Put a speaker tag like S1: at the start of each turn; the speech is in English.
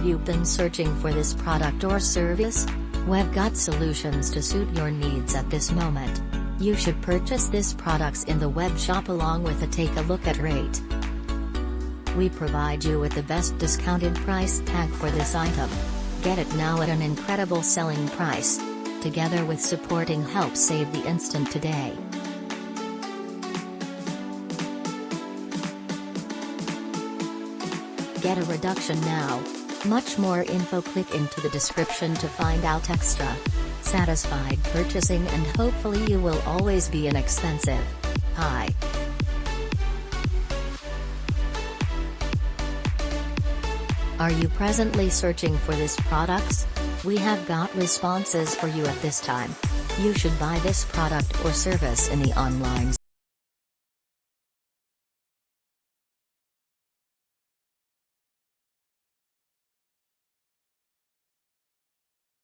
S1: Have you been searching for this product or service? We've got solutions to suit your needs at this moment. You should purchase this products in the web shop along with a take a look at rate. We provide you with the best discounted price tag for this item. Get it now at an incredible selling price. Together with supporting help save the instant today. Get a reduction now. Much more info, click into the description to find out extra. Satisfied purchasing, and hopefully you will always be inexpensive. Hi. Are you presently searching for this products? We have got responses for you at this time. You should buy this product or service in the online